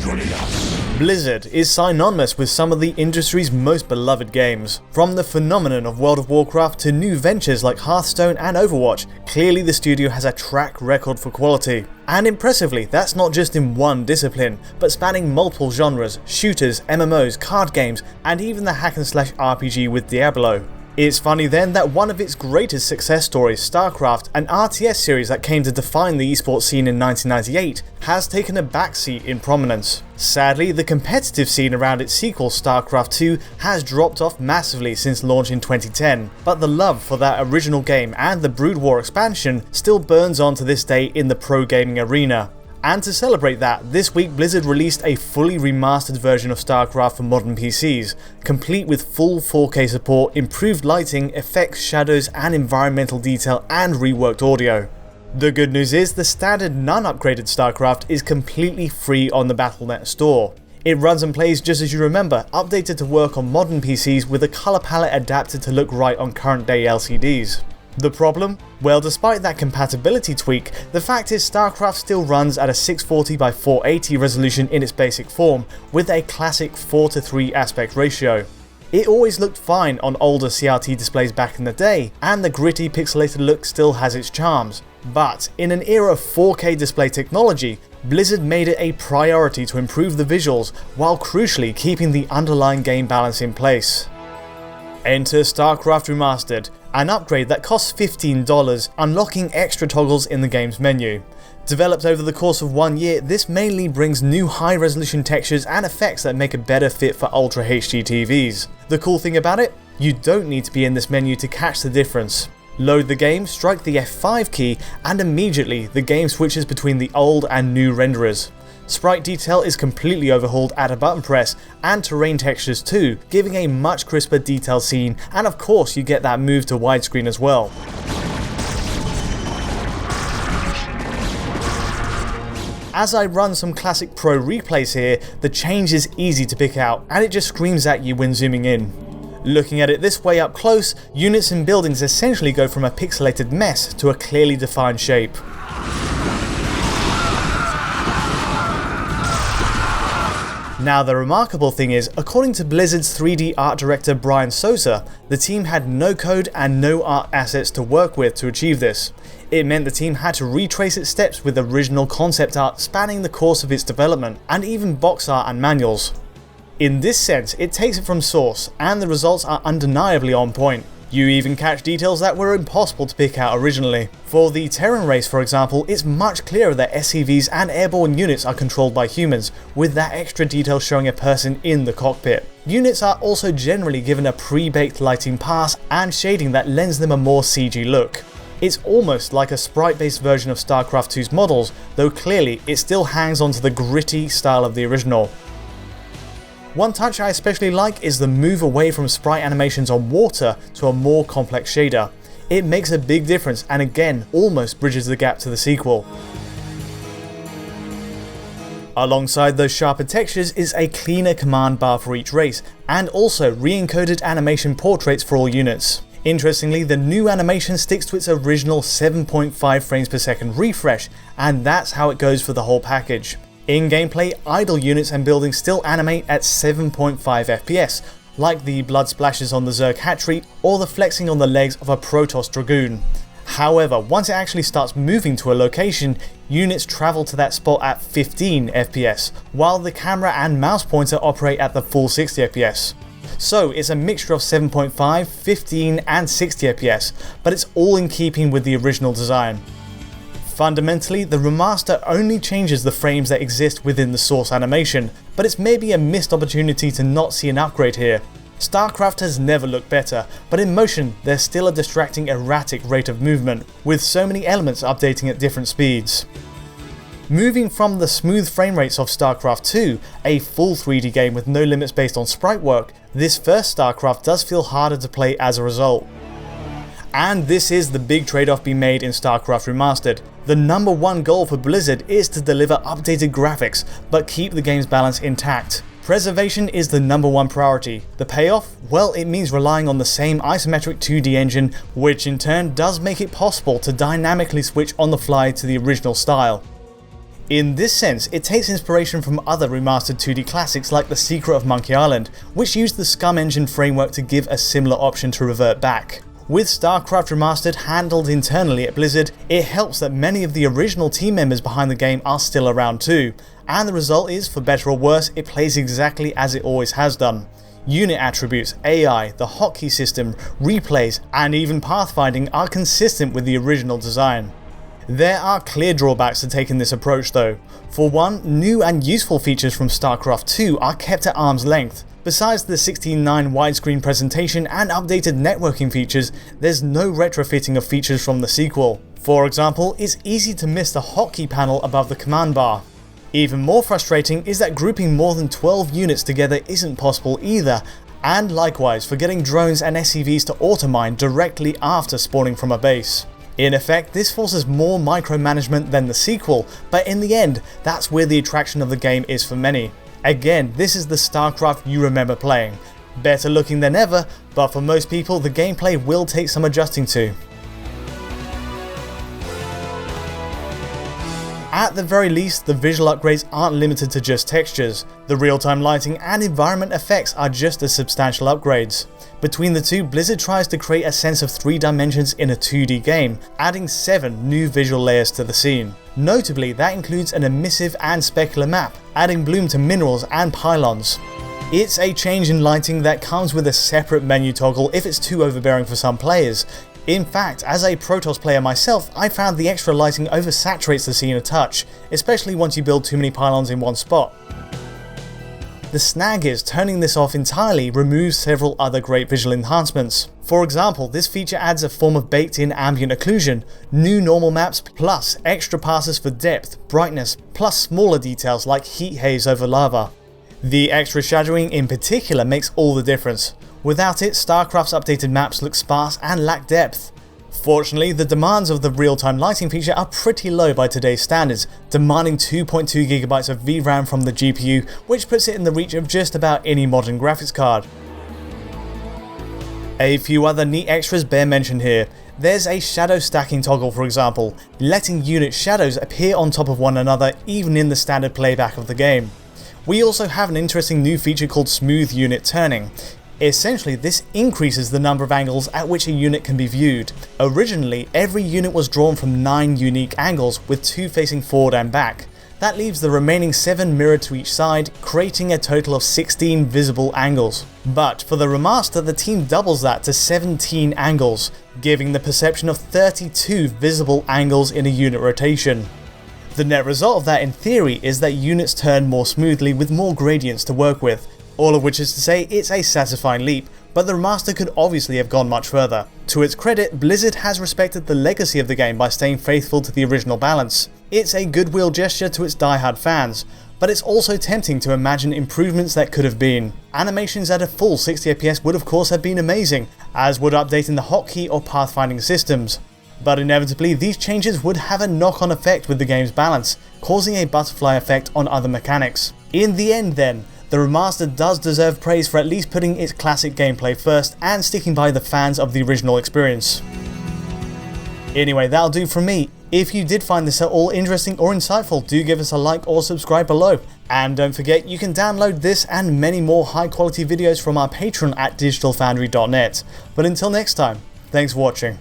joining us. Blizzard is synonymous with some of the industry's most beloved games. From the phenomenon of World of Warcraft to new ventures like Hearthstone and Overwatch, clearly the studio has a track record for quality. And impressively, that's not just in one discipline, but spanning multiple genres, shooters, MMOs, card games, and even the hack and slash RPG with Diablo. It's funny then that one of its greatest success stories, Starcraft, an RTS series that came to define the esports scene in 1998, has taken a backseat in prominence. Sadly, the competitive scene around its sequel, Starcraft 2, has dropped off massively since launch in 2010, but the love for that original game and the Brood War expansion still burns on to this day in the pro gaming arena. And to celebrate that, this week Blizzard released a fully remastered version of Starcraft for modern PCs, complete with full 4K support, improved lighting, effects, shadows and environmental detail, and reworked audio. The good news is the standard non-upgraded Starcraft is completely free on the Battle.net store. It runs and plays just as you remember, updated to work on modern PCs with a colour palette adapted to look right on current day LCDs. The problem? Well, despite that compatibility tweak, the fact is Starcraft still runs at a 640x480 resolution in its basic form, with a classic 4:3 aspect ratio. It always looked fine on older CRT displays back in the day, and the gritty pixelated look still has its charms. But in an era of 4K display technology, Blizzard made it a priority to improve the visuals, while crucially keeping the underlying game balance in place. Enter Starcraft Remastered, an upgrade that costs $15, unlocking extra toggles in the game's menu. Developed over the course of 1 year, this mainly brings new high-resolution textures and effects that make a better fit for Ultra HD TVs. The cool thing about it? You don't need to be in this menu to catch the difference. Load the game, strike the F5 key, and immediately the game switches between the old and new renderers. Sprite detail is completely overhauled at a button press, and terrain textures too, giving a much crisper detailed scene, and of course you get that move to widescreen as well. As I run some classic pro replays here, the change is easy to pick out, and it just screams at you when zooming in. Looking at it this way up close, units and buildings essentially go from a pixelated mess to a clearly defined shape. Now the remarkable thing is, according to Blizzard's 3D art director Brian Sousa, the team had no code and no art assets to work with to achieve this. It meant the team had to retrace its steps with original concept art spanning the course of its development, and even box art and manuals. In this sense, it takes it from source, and the results are undeniably on point. You even catch details that were impossible to pick out originally. For the Terran race, for example, it's much clearer that SCVs and airborne units are controlled by humans, with that extra detail showing a person in the cockpit. Units are also generally given a pre-baked lighting pass and shading that lends them a more CG look. It's almost like a sprite-based version of StarCraft 2's models, though clearly it still hangs onto the gritty style of the original. One touch I especially like is the move away from sprite animations on water to a more complex shader. It makes a big difference and again almost bridges the gap to the sequel. Alongside those sharper textures is a cleaner command bar for each race, and also re-encoded animation portraits for all units. Interestingly, the new animation sticks to its original 7.5 frames per second refresh, and that's how it goes for the whole package. In gameplay, idle units and buildings still animate at 7.5 FPS, like the blood splashes on the Zerg hatchery or the flexing on the legs of a Protoss Dragoon. However, once it actually starts moving to a location, units travel to that spot at 15 FPS, while the camera and mouse pointer operate at the full 60 FPS. So it's a mixture of 7.5, 15 and 60 FPS, but it's all in keeping with the original design. Fundamentally, the remaster only changes the frames that exist within the source animation, but it's maybe a missed opportunity to not see an upgrade here. Starcraft has never looked better, but in motion there's still a distracting erratic rate of movement, with so many elements updating at different speeds. Moving from the smooth frame rates of Starcraft 2, a full 3D game with no limits based on sprite work, this first Starcraft does feel harder to play as a result. And this is the big trade-off being made in Starcraft Remastered. The number one goal for Blizzard is to deliver updated graphics, but keep the game's balance intact. Preservation is the number one priority. The payoff? Well, it means relying on the same isometric 2D engine, which in turn does make it possible to dynamically switch on the fly to the original style. In this sense, it takes inspiration from other remastered 2D classics like The Secret of Monkey Island, which used the Scum engine framework to give a similar option to revert back. With Starcraft Remastered handled internally at Blizzard, it helps that many of the original team members behind the game are still around too, and the result is, for better or worse, it plays exactly as it always has done. Unit attributes, AI, the hotkey system, replays, and even pathfinding are consistent with the original design. There are clear drawbacks to taking this approach though. For one, new and useful features from StarCraft 2 are kept at arm's length. Besides the 16:9 widescreen presentation and updated networking features, there's no retrofitting of features from the sequel. For example, it's easy to miss the hotkey panel above the command bar. Even more frustrating is that grouping more than 12 units together isn't possible either, and likewise for getting drones and SCVs to auto-mine directly after spawning from a base. In effect, this forces more micromanagement than the sequel, but in the end, that's where the attraction of the game is for many. Again, this is the StarCraft you remember playing. Better looking than ever, but for most people the gameplay will take some adjusting to. At the very least, the visual upgrades aren't limited to just textures. The real-time lighting and environment effects are just as substantial upgrades. Between the two, Blizzard tries to create a sense of 3 dimensions in a 2D game, adding 7 new visual layers to the scene. Notably, that includes an emissive and specular map, adding bloom to minerals and pylons. It's a change in lighting that comes with a separate menu toggle if it's too overbearing for some players. In fact, as a Protoss player myself, I found the extra lighting oversaturates the scene a touch, especially once you build too many pylons in one spot. The snag is, turning this off entirely removes several other great visual enhancements. For example, this feature adds a form of baked-in ambient occlusion, new normal maps, plus extra passes for depth, brightness, plus smaller details like heat haze over lava. The extra shadowing in particular makes all the difference. Without it, StarCraft's updated maps look sparse and lack depth. Fortunately, the demands of the real-time lighting feature are pretty low by today's standards, demanding 2.2GB of VRAM from the GPU, which puts it in the reach of just about any modern graphics card. A few other neat extras bear mention here. There's a shadow stacking toggle, for example, letting unit shadows appear on top of one another even in the standard playback of the game. We also have an interesting new feature called smooth unit turning. Essentially, this increases the number of angles at which a unit can be viewed. Originally, every unit was drawn from 9 unique angles, with 2 facing forward and back. That leaves the remaining 7 mirrored to each side, creating a total of 16 visible angles. But for the remaster, the team doubles that to 17 angles, giving the perception of 32 visible angles in a unit rotation. The net result of that in theory is that units turn more smoothly with more gradients to work with. All of which is to say, it's a satisfying leap, but the remaster could obviously have gone much further. To its credit, Blizzard has respected the legacy of the game by staying faithful to the original balance. It's a goodwill gesture to its die-hard fans, but it's also tempting to imagine improvements that could have been. Animations at a full 60fps would of course have been amazing, as would updating the hotkey or pathfinding systems. But inevitably, these changes would have a knock-on effect with the game's balance, causing a butterfly effect on other mechanics. In the end then, the remaster does deserve praise for at least putting its classic gameplay first and sticking by the fans of the original experience. Anyway, that'll do from me. If you did find this at all interesting or insightful, do give us a like or subscribe below. And don't forget, you can download this and many more high quality videos from our Patreon at digitalfoundry.net. But until next time, thanks for watching.